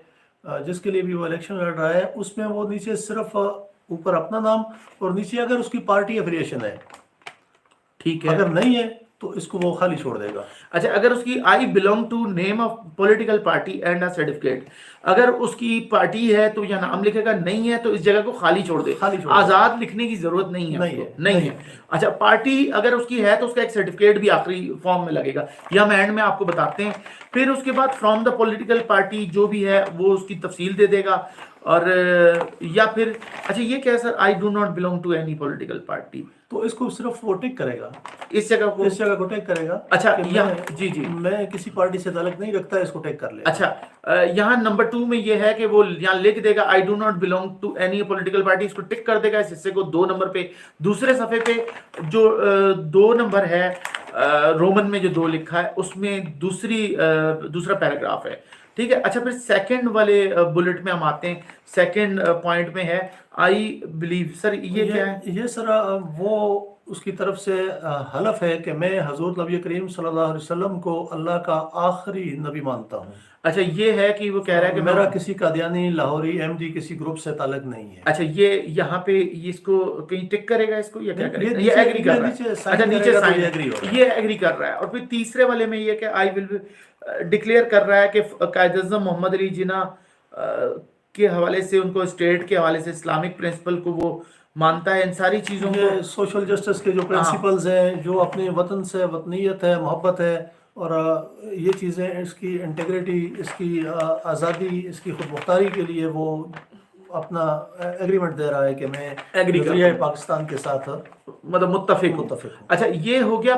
جس کے لیے بھی وہ الیکشن لڑ رہا ہے. اس میں وہ نیچے صرف اوپر اپنا نام اور نیچے اگر اس کی پارٹی افیلیشن ہے. ٹھیک ہے. اگر نہیں ہے تو اس کو وہ خالی چھوڑ دے گا. اچھا اگر اس کی I belong to name of political party and a certificate, اگر اس کی پارٹی ہے تو یہ نام لکھے گا، نہیں ہے تو اس جگہ کو خالی چھوڑ دے، آزاد لکھنے کی ضرورت نہیں ہے، نہیں ہے. اچھا پارٹی اگر اس کی ہے تو اس کا ایک سرٹیفکیٹ بھی آخری فارم میں لگے گا، یہ ہم اینڈ میں آپ کو بتاتے ہیں. پھر اس کے بعد فرام دا پولیٹیکل پارٹی جو بھی ہے وہ اس کی تفصیل دے دے گا. اور یا پھر اچھا یہ کیا ہے sir, I do not belong to any political party, تو اس کو صرف وہ ٹک کرے گا، اس جگہ کو ٹیک کرے گا. اچھا جی میں کسی پارٹی سے تعلق نہیں رکھتا، اس کو ٹیک کر لے. اچھا یہاں نمبر 2 میں یہ ہے کہ وہ یہاں لکھ دے گا I do not belong to any political party, اس کو ٹک کر دے گا اس حصے کو 2 نمبر پہ. دوسرے صفحے پہ جو 2 نمبر ہے رومن میں جو 2 لکھا ہے اس میں دوسرا پیراگراف ہے، ٹھیک ہے. اچھا پھر سیکنڈ والے بلٹ میں ہم آتے ہیں، سیکنڈ پوائنٹ میں ہے آئی بلیو. سر یہ کیا ہے؟ یہ سر وہ اس کی طرف سے حلف ہے کہ میں حضور نبی کریم صلی اللہ علیہ وسلم کو اللہ کا آخری نبی مانتا ہوں. اچھا یہ ہے کہ وہ کہہ رہا ہے کہ میرا کسی قادیانی لاہوری ایم ڈی کسی گروپ سے تعلق نہیں ہے. اچھا یہ یہاں پہ اس کو کہیں ٹک کرے گا، اس کو یا کیا کرے گا؟ یہ ایگری کر رہا ہے. اچھا نیچے سائن یہ ایگری کر رہا ہے. اور پھر تیسرے والے میں یہ کہ آئی ول ڈکلیئر کر رہا ہے کہ قائد اعظم محمد علی جناح کے حوالے سے، ان کو اسٹیٹ کے حوالے سے اسلامک پرنسپل کو وہ مانتا ہے، ان ساری چیزوں کو سوشل جسٹس کے جو پرنسپلز ہیں، جو اپنے وطن سے وطنیت ہے، محبت ہے، اور یہ چیزیں اس کی انٹیگریٹی، اس کی آزادی، اس کی خود مختاری کے لیے وہ اپنا ایگریمنٹ دے رہا ہے کہ میں نظریہ پاکستان کے ساتھ مطلب متفق ہوں. اچھا یہ ہو گیا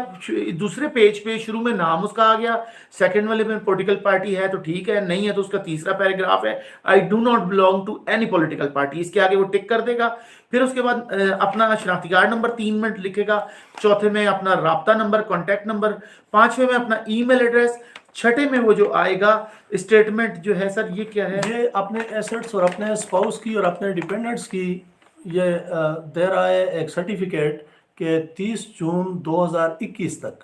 دوسرے پیج پہ، شروع میں نام اس کا آ گیا، سیکنڈ والے میں پولیٹیکل پارٹی ہے تو ٹھیک ہے، نہیں ہے تو اس کا تیسرا پیراگراف ہے I do not belong to any political party, اس کے آگے وہ ٹک کر دے گا. پھر اس کے بعد اپنا شناختی کارڈ نمبر 3 میں لکھے گا، چوتھے میں اپنا رابطہ نمبر، کانٹیکٹ نمبر، 5ویں میں اپنا ای میل ایڈریس، 6 میں وہ جو آئے گا اسٹیٹمنٹ جو ہے سر یہ کیا ہے؟ یہ اپنے ایسٹس اور اپنے اسپاؤس کی اور اپنے ڈیپینڈنٹس کی یہ دے رہا ہے ایک سرٹیفکیٹ کہ 30 جون 2021 تک.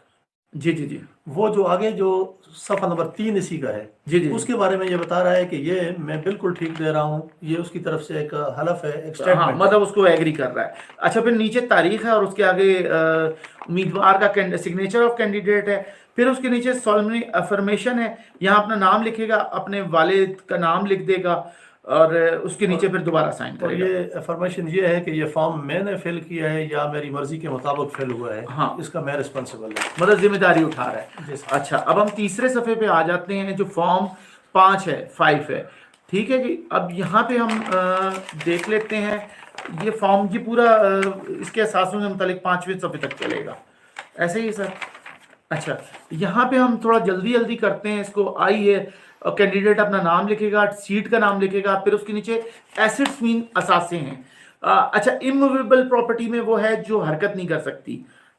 جی وہ جو آگے جو صفحہ نمبر 3 اسی کا ہے، اس کے بارے میں یہ بتا رہا ہے کہ یہ میں بالکل ٹھیک دے رہا ہوں، یہ اس کی طرف سے ایک حلف ہے، ایک سٹیٹمنٹ، مطلب اس کو ایگری کر رہا ہے. اچھا پھر نیچے تاریخ ہے اور اس کے آگے امیدوار کا سگنیچر آف کینڈیڈیٹ ہے. پھر اس کے نیچے سولمنی افرمیشن ہے، یہاں اپنا نام لکھے گا، اپنے والد کا نام لکھ دے گا اور اس کے نیچے پھر دوبارہ سائن کرے گا. یہ افرمیشن یہ ہے کہ یہ فارم میں نے فل کیا ہے یا میری مرضی کے مطابق فل ہوا ہے، اس کا میں رسپانسبل ہے، مطلب ذمہ داری اٹھا رہا ہے. اچھا اب ہم تیسرے صفحے پہ آ جاتے ہیں جو فارم 5 ہے، ٹھیک ہے جی. اب یہاں پہ ہم دیکھ لیتے ہیں یہ فارم، یہ پورا اس کے اثاثوں کے متعلق 5ویں صفحے تک چلے گا، ایسے ہی سر. اچھا یہاں پہ ہم تھوڑا جلدی کرتے ہیں اس کو. آئی ہے کینڈیڈیٹ اپنا نام لکھے گا، سیٹ کا نام لکھے گا، پھر اس کے نیچے ایسٹس مین اثاثے ہیں. اچھا اموویبل پراپرٹی میں وہ ہے جو حرکت نہیں کر سکتی،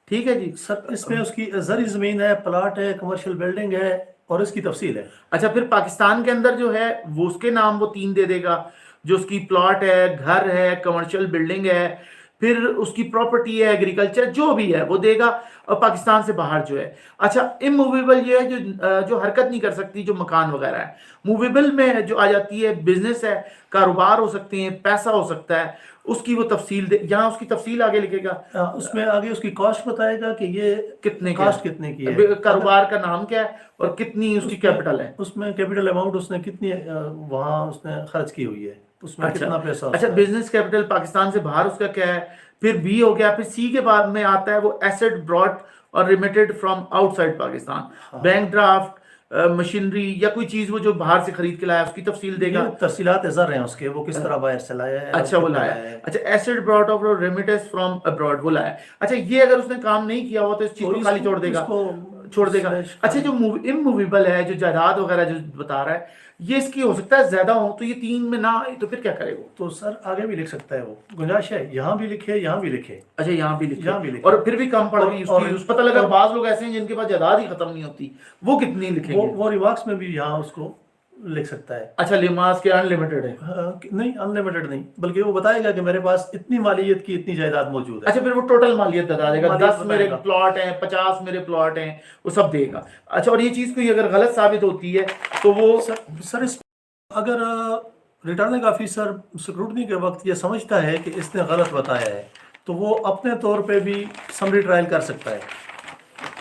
ٹھیک ہے جی. سر اس میں اس کی زرعی زمین ہے، پلاٹ ہے، کمرشل بلڈنگ ہے اور اس کی تفصیل ہے. اچھا پھر پاکستان کے اندر جو ہے وہ اس کے نام وہ 3 دے دے گا، جو اس کی پلاٹ ہے، گھر ہے، کمرشل بلڈنگ ہے، پھر اس کی پراپرٹی ہے، ایگریکلچر جو بھی ہے وہ دے گا. اور پاکستان سے باہر جو ہے. اچھا اموویبل یہ ہے جو حرکت نہیں کر سکتی، جو مکان وغیرہ ہے. موویبل میں جو آ جاتی ہے بزنس ہے، کاروبار ہو سکتے ہیں، پیسہ ہو سکتا ہے، اس کی وہ تفصیل یہاں اس کی تفصیل آگے لکھے گا. اس میں آگے اس کی کاسٹ بتائے گا کہ یہ کتنے کاسٹ کتنے کی ہے، کاروبار کا نام کیا ہے اور کتنی اس کی کیپٹل ہے، اس میں کیپٹل اماؤنٹ اس نے کتنی وہاں اس نے خرچ کی ہوئی ہے، اس میں کتنا پیسہ. اچھا بزنس کیپٹل پاکستان سے باہر اس کا کیا ہے. پھر بی ہو گیا. پھر سی کے بعد میں آتا ہے وہ is brought or remitted from outside Pakistan, bank draft, machinery یا کوئی چیز وہ جو باہر سے خرید کے لایا اس کی تفصیل دے گا. تفصیلات زر ہیں اس کے، وہ کس طرح باہر سے لایا ہے. اچھا وہ لایا ہے. اچھا ایسٹ براٹ اور ریمیٹنس فرام ابراڈ وہ لایا. اچھا یہ اگر اس نے کام نہیں کیا ہوا تو اس چیز کو خالی چھوڑ دے گا. اچھا جو اموویبل ہے، جو جائیداد وغیرہ جو بتا رہا ہے، یہ اس کی ہو سکتا ہے زیادہ ہو تو یہ 3 میں نہ آئے تو پھر کیا کرے گا؟ تو سر آگے بھی لکھ سکتا ہے، وہ گنجائش ہے، یہاں بھی لکھے یہاں بھی لکھے. اچھا یہاں بھی لکھے اور پھر بھی کم پڑ گئی اس پتہ لگا. بعض لوگ ایسے ہیں جن کے پاس جائیداد ہی ختم نہیں ہوتی، وہ کتنی لکھیں گے؟ وہ ریمارکس میں بھی یہاں اس کو لکھ سکتا ہے. اچھا ریمارکس کے ان لمیٹڈ ہے؟ نہیں ان لمیٹڈ نہیں، بلکہ وہ بتائے گا کہ میرے پاس اتنی مالیت کی اتنی جائیداد موجود ہے. اچھا پھر وہ ٹوٹل مالیت بتا دے گا، 10 میرے پلاٹ ہیں، 50 میرے پلاٹ ہیں، وہ سب دے گا. اچھا اور یہ چیز کوئی اگر غلط ثابت ہوتی ہے تو وہ سر اگر ریٹرننگ آفیسر سکروٹنی کے وقت یہ سمجھتا ہے کہ اس نے غلط بتایا ہے تو وہ اپنے طور پہ بھی سمری ٹرائل کر سکتا ہے.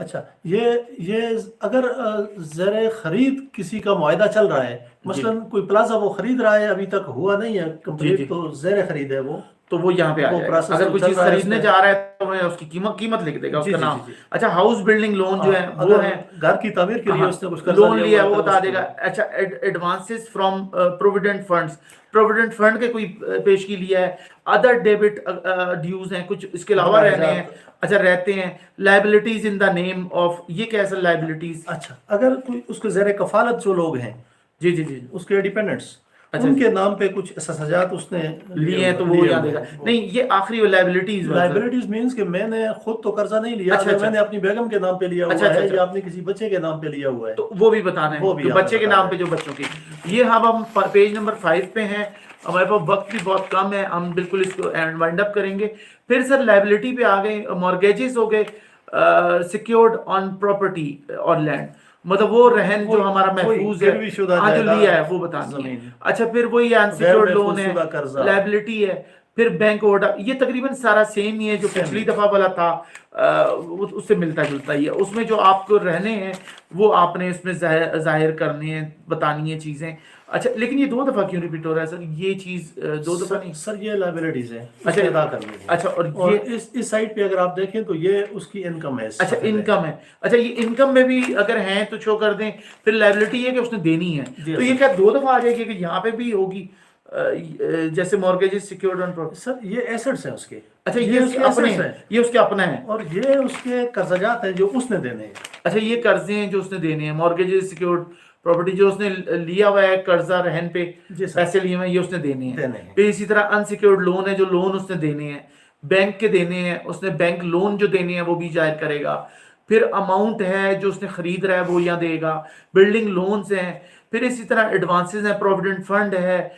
اچھا یہ اگر زیر خرید کسی کا معاہدہ چل رہا ہے، مثلاً کوئی پلازا وہ خرید رہا ہے، ابھی تک ہوا نہیں ہے کمپلیٹ، تو زیر خرید ہے وہ، تو وہ یہاں پہ آ وہ جائے گا. پروسیس اگر تو کوئی چل چیز رہا ہے اس خریدنے میں. جا رہا ہے تو اس کی قیمت لکھ دے گا، اس جی کا جی نام. جی جی. اچھا ہاؤس بلڈنگ لون جو ہے وہ اگر ہے، گھر کی تعمیر کے لیے اس نے کچھ قرضہ لون لیا ہوا وہ تو بتا اس دے کو. گا. اچھا advances from provident funds, provident fund کے کوئی پیشگی لیا ہے. ادر ڈیبٹ ڈیوز ہیں کچھ اس کے علاوہ رہنے ہیں. اچھا رہتے ہیں. Liabilities in the name of, یہ کیسا لائبلٹیز. اچھا اگر کوئی اس کے زیر کفالت جو لوگ ہیں، جی جی جی اس کے ڈیپینڈنٹس، اچھا ان کے نام پہ کچھ احساسات اس نے لیے ہیں تو وہ یہاں دے گا. نہیں یہ آخری لائبلٹیز. لائبلٹیز مینس کہ میں نے خود تو قرضہ نہیں لیا، اچھا اگر اچھا میں نے اپنی بیگم کے نام پہ لیا اچھا ہوا اچھا ہے اچھا یا اپنے کسی بچے کے نام پہ لیا ہوا ہے تو وہ بھی بتانا وہ ہے بھی کہ آپ نے بچے کے بتانا نام ہے. پہ جو بچوں کی. یہ ہم پیج نمبر 5 پہ ہیں. ہمارے پاس وقت بھی بہت کم ہے، ہم بالکل اس کو وائنڈ اپ کریں گے. پھر سر لائبلٹی پہ آ گئے. مارگیجز ہو گئے سیکیورڈ آن پراپرٹی اور لینڈ، مطلب وہ رہن جو ہمارا محفوظ ہے، گروی شدہ ہاں جو جائیداد لیا ہے وہ بتانی ہے. زمین، اچھا پھر وہی غیر انسیکیورڈ لون محفوظ ہے، شدہ قرضہ، لائبلٹی ہے. پھر بینک آرڈر، یہ تقریباً سارا سیم ہی ہے جو Same پچھلی ہی. دفعہ والا تھا، اس سے ملتا جلتا ہی ہے. اس میں جو آپ کو رہنے ہیں وہ آپ نے اس میں ظاہر کرنے ہیں، بتانی ہیں چیزیں. اچھا لیکن یہ 2 دفعہ کیوں ریپیٹ ہو رہا ہے سر؟ یہ چیز 2 دفعہ نہیں سر یہ لائبلٹیز ہے، اس اچھا نے ادا کرنی ہے. اچھا اور اور یہ اس سائٹ پہ اگر آپ دیکھیں تو یہ اس کی انکم ہے. اچھا انکم ہے. اچھا یہ انکم میں بھی اگر ہیں تو شو کر دیں. پھر لائبلٹی ہے کہ اس نے دینی ہے، جی تو یہ کیا 2 دفعہ آ جائے گی کہ یہاں پہ بھی ہوگی جیسے مارگیجز سیکیورڈ آن پراپرٹی. سر یہ ایسٹس ہیں اس کے. اچھا یہ اس کے اپنے ہیں، یہ اس کے اپنا ہے، اور یہ اس کے قرضہ جات ہیں جو اس نے دینے ہیں. اچھا یہ قرضے ہیں جو اس نے دینے ہیں. مارگیجز سیکیورڈ پراپرٹی جو اس نے لیا ہوا ہے قرضہ رہن پہ، پیسے لیے ہوئے ہیں، یہ اس نے دینے ہیں. پھر اسی طرح انسیکیورڈ لون ہے جو لون اس نے دینے ہیں، بینک کے دینے ہیں، اس نے بینک لون جو دینے ہیں وہ بھی ظاہر کرے گا. پھر اماؤنٹ ہے جو اس نے خرید رہا ہے وہ یہاں دے گا. بلڈنگ لونز ہیں. پھر اسی طرح ایڈوانسز ہیں، پروویڈنٹ فنڈ ہے،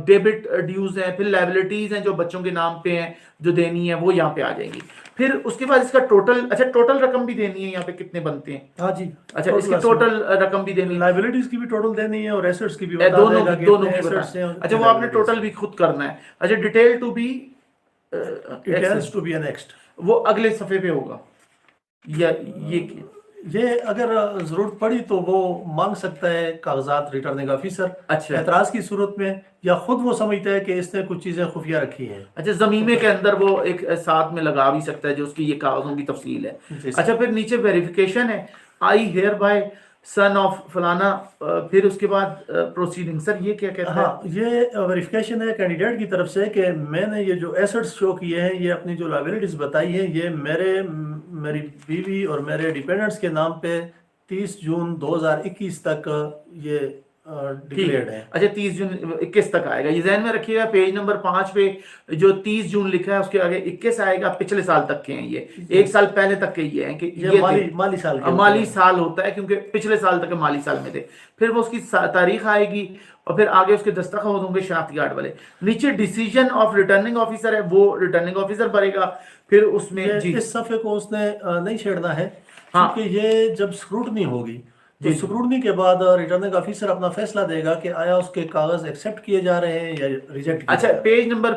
ڈیبٹ ڈیوز ہیں. پھر لائبلٹیز ہیں جو بچوں کے نام پہ ہیں جو دینی ہے وہ یہاں پہ آ جائیں گی. پھر اس کے بعد اس کا ٹوٹل، اچھا ٹوٹل رقم بھی دینی ہے یہاں پہ کتنے بنتے ہیں. ہاں جی. اچھا اس کی ٹوٹل رقم بھی دینی ہے، لائبلٹیز کی بھی ٹوٹل دینی ہے اور ایسٹس کی بھی بتا دونوں دے گا کی کہ دونوں اتنے کی ایسٹس ہیں. بتا. اچھا وہ آپ نے ٹوٹل بھی خود کرنا ہے. اچھا detail to be details to be annexed, وہ اگلے صفحے پہ ہوگا. یا یہ اگر ضرورت پڑی تو وہ مانگ سکتا ہے کاغذات ریٹرننگ آفیسر اچھا اعتراض کی صورت میں، یا خود وہ سمجھتا ہے کہ اس نے کچھ چیزیں خفیہ رکھی ہیں. اچھا زمینے کے اندر وہ ایک ساتھ میں لگا بھی سکتا ہے جو اس کی یہ کاغذوں کی تفصیل ہے. اچھا پھر نیچے ویریفیکیشن ہے، I hair by sun of فلانا. پھر اس کے بعد پروسیڈنگ. سر یہ کیا کہتا ہے؟ ہاں یہ ویریفیکیشن ہے کینڈیڈیٹ کی طرف سے کہ میں نے یہ جو ایسٹس شو کیے ہیں، یہ اپنی جو لائبلٹیز بتائی ہیں، یہ میری بیوی اور میرے ڈیپینڈنٹس کے نام پہ 30 جون 2021 تک یہ ڈکلیئرڈ ہے. اچھا 30 جون 21 تک آئے گا. یہ ذہن میں رکھیے گا. پیج نمبر 5 پہ جو 30 جون لکھا ہے اس کے آگے 21 آئے گا. پچھلے سال تک کے ہیں، یہ 1 سال پہلے تک کے یہ ہیں کہ یہ مالی سال کے مالی سال ہوتا ہے کیونکہ پچھلے سال تک مالی سال میں تھے. پھر وہ اس کی تاریخ آئے گی اور پھر آگے اس کے دستخط ہوں گے شناختی کارڈ والے. نیچے ڈیسیجن آف ریٹرننگ آفیسر ہے، وہ ریٹرننگ آفیسر بھرے گا. پھر اس میں اس صفحے کو اس نے نہیں چھیڑنا ہے کیونکہ یہ جب سکروٹنی ہوگی تو سکروٹنی کے بعد ریٹرننگ آفیسر اپنا فیصلہ دے گا کہ آیا اس کے کاغذ ایکسیپٹ کیے جا رہے ہیں یا ریجیکٹ. اچھا پیج نمبر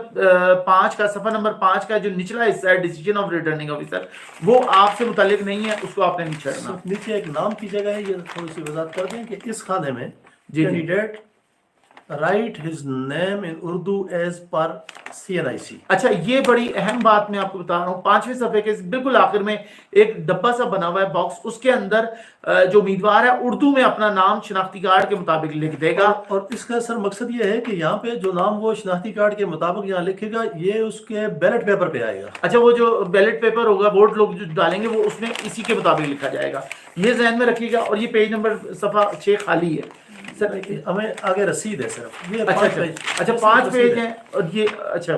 5 کا، صفحہ نمبر 5 کا جو نچلا حصہ ہے ڈیسیجن آف ریٹرننگ آفیسر، وہ آپ سے متعلق نہیں ہے، اس کو آپ نے نہیں چھیڑنا. نیچے ایک نام کی جگہ ہے، یہ تھوڑی سی وضاحت کر دیں کہ اس خانے میں کینڈیڈیٹ رائٹ ہز نیم ان اردو ایز پر CNIC. اچھا یہ بڑی اہم بات میں آپ کو بتا رہا ہوں. 5ویں صفحے کے بالکل آخر میں ایک ڈبہ سا بنا ہوا ہے باکس، اس کے اندر جو امیدوار ہے اردو میں اپنا نام شناختی کارڈ کے مطابق لکھ دے گا. اور اس کا سر مقصد یہ ہے کہ یہاں پہ جو نام وہ شناختی کارڈ کے مطابق یہاں لکھے گا یہ اس کے بیلٹ پیپر پہ آئے گا. اچھا وہ جو بیلٹ پیپر ہوگا، ووٹ لوگ جو ڈالیں گے وہ اس میں اسی کے مطابق لکھا جائے گا. یہ ذہن میں رکھیے گا. اور یہ پیج نمبر صفحہ 6 خالی ہے. سر ہمیں آگے رسید ہے صرف. یہ اچھا 5 پیج ہیں اور یہ اچھا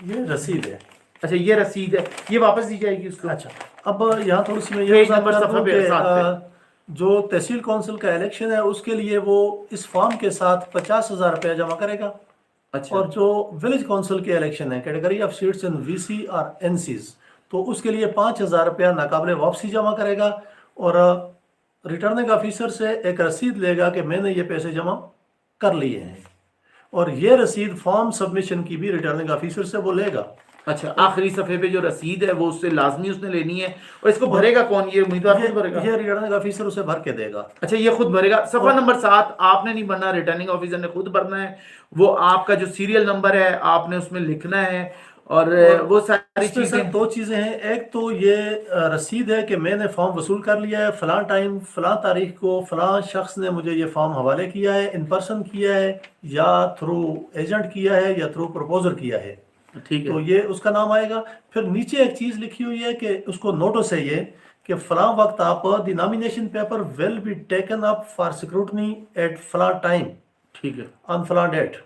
یہ رسید ہے. اچھا یہ رسید ہے، یہ واپس دی جائے گی اس کو. اچھا اب یہاں تھوڑی سی میں یہ جو تحصیل کونسل کا الیکشن ہے اس کے لیے وہ اس فارم کے ساتھ 50,000 روپیہ جمع کرے گا. اچھا اور جو ولیج کونسل کے الیکشن ہے category of seats in VC اور NCs، تو اس کے لیے 5,000 روپیہ ناقابل واپسی جمع کرے گا اور ریٹرننگ آفیسر سے ایک رسید لے گا کہ میں نے یہ پیسے جمع کر لیے ہیں. اور یہ رسید فارم سبمیشن کی بھی ریٹرننگ آفیسر سے وہ لے گا. اچھا آخری صفحے پہ جو رسید ہے وہ اس سے لازمی اس نے لینی ہے، اور اس کو بھرے گا کون؟ یہ امیدوار خود بھرے گا؟ یہ ریٹرننگ آفیسر اسے بھر کے دے گا. اچھا یہ خود بھرے گا. صفحہ نمبر 7 آپ نے نہیں بھرنا، ریٹرننگ آفیسر نے خود بھرنا ہے. وہ آپ کا جو سیریل نمبر ہے آپ نے اس میں لکھنا ہے، اور وہ ساری اس میں چیزیں. سر 2 چیزیں ہیں. ایک تو یہ رسید ہے کہ میں نے فارم وصول کر لیا ہے، فلاں ٹائم فلاں تاریخ کو فلاں شخص نے مجھے یہ فارم حوالے کیا ہے، ان پرسن کیا ہے یا تھرو ایجنٹ کیا ہے یا تھرو پروپوزر کیا ہے. ٹھیک ہے. تو یہ اس کا نام آئے گا. پھر نیچے ایک چیز لکھی ہوئی ہے کہ اس کو نوٹس ہے یہ کہ فلاں وقت آپ the nomination paper will be taken up for scrutiny at فلاں ٹائم ٹھیک ہے. آن فلاں ڈیٹ.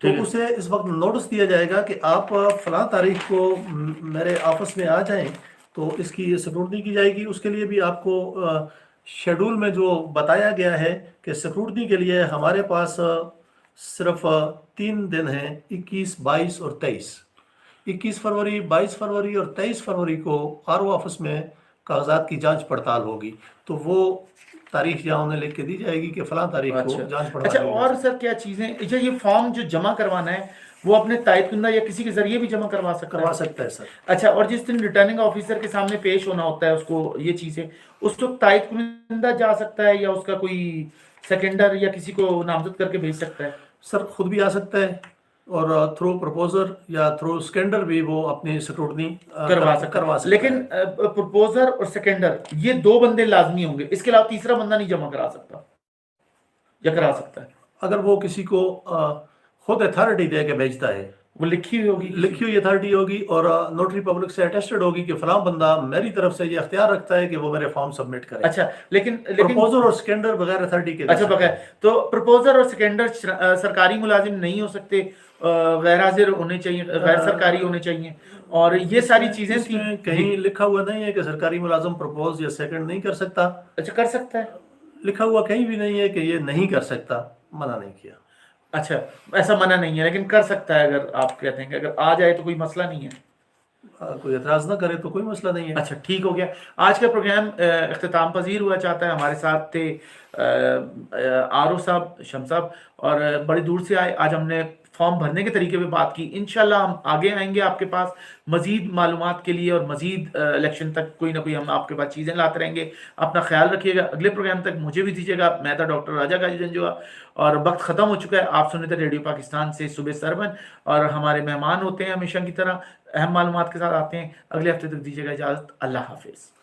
تو ٹھیک ہے. اسے اس وقت نوٹس دیا جائے گا کہ آپ فلاں تاریخ کو میرے آفس میں آ جائیں تو اس کی سکروٹنی کی جائے گی. اس کے لیے بھی آپ کو شیڈول میں جو بتایا گیا ہے کہ سکروٹنی کے لیے ہمارے پاس صرف 3 دن ہیں، 21، 22 اور 23. 21 فروری، 22 فروری اور 23 فروری کو آر او آفس میں کاغذات کی جانچ پڑتال ہوگی. تو وہ تاریخ یہاں انہیں لکھ کے دی جائے گی کہ فلاں تاریخ کو اچھا جانچ پڑتال اچھا. ہوگی. اور سر کیا چیزیں، اچھا یہ فارم جو جمع کروانا ہے وہ اپنے تائید کنندہ یا کسی کے ذریعے بھی جمع کروا سکتا ہے سر. اچھا. اور جس دن ریٹرننگ آفیسر کے سامنے پیش ہونا ہوتا ہے اس کو یہ چیزیں، اس وقت تائید کنندہ جا سکتا ہے یا اس کا کوئی سیکنڈر یا کسی کو نامزد کر کے بھیج سکتا ہے؟ سر خود بھی آ سکتا ہے اور تھرو پروپوزر یا تھرو سکینڈر بھی وہ اپنی سکروٹنی کروا سکتا ہے. لیکن پروپوزر اور سیکنڈر یہ 2 بندے لازمی ہوں گے، اس کے علاوہ تیسرا بندہ نہیں جمع کرا سکتا یا کرا سکتا ہے؟ اگر وہ کسی کو خود اتھارٹی دے کے بھیجتا ہے، وہ لکھی ہوئی ہوگی، لکھی ہوئی اتھارٹی ہوگی اور نوٹری پبلک سے اٹیسٹڈ ہوگی کہ فلاں بندہ میری طرف سے یہ اختیار رکھتا ہے کہ وہ میرے فارم سبمٹ کرے. اچھا. لیکن پروپوزر اور سکینڈر بغیر اتھارٹی کے اچھا بغیر، تو پروپوزر اور سیکنڈر سرکاری ملازم نہیں ہو سکتے، غیر حاضر ہونے چاہیے، غیر سرکاری ہونے چاہیے، اور یہ ساری چیزیں اس میں کہیں لکھا ہوا نہیں ہے کہ سرکاری ملازم پروپوز یا سیکنڈ نہیں کر سکتا. اچھا کر سکتا ہے، لکھا ہوا کہیں بھی نہیں ہے کہ یہ نہیں کر سکتا، منع نہیں کیا. اچھا ایسا منع نہیں ہے، لیکن کر سکتا ہے. اگر آپ کہتے ہیں کہ اگر آ جائے تو کوئی مسئلہ نہیں ہے، کوئی اعتراض نہ کرے تو کوئی مسئلہ نہیں ہے. اچھا ٹھیک ہو گیا. آج کا پروگرام اختتام پذیر ہوا چاہتا ہے. ہمارے ساتھ تھے آر او صاحب، شمس صاحب، اور بڑی دور سے آئے. آج ہم نے فارم بھرنے کے طریقے پہ بات کی. انشاءاللہ ہم آگے آئیں گے آپ کے پاس مزید معلومات کے لیے، اور مزید الیکشن تک کوئی نہ کوئی ہم آپ کے پاس چیزیں لاتے رہیں گے. اپنا خیال رکھیے گا. اگلے پروگرام تک مجھے بھی دیجیے گا. میں تھا ڈاکٹر راجہ غازی جنجوعہ، اور وقت ختم ہو چکا ہے. آپ سنتے تھے ریڈیو پاکستان سے صبح سربن، اور ہمارے مہمان ہوتے ہیں ہمیشہ کی طرح اہم معلومات کے ساتھ آتے ہیں. اگلے ہفتے تک دیجیے گا اجازت. اللہ حافظ.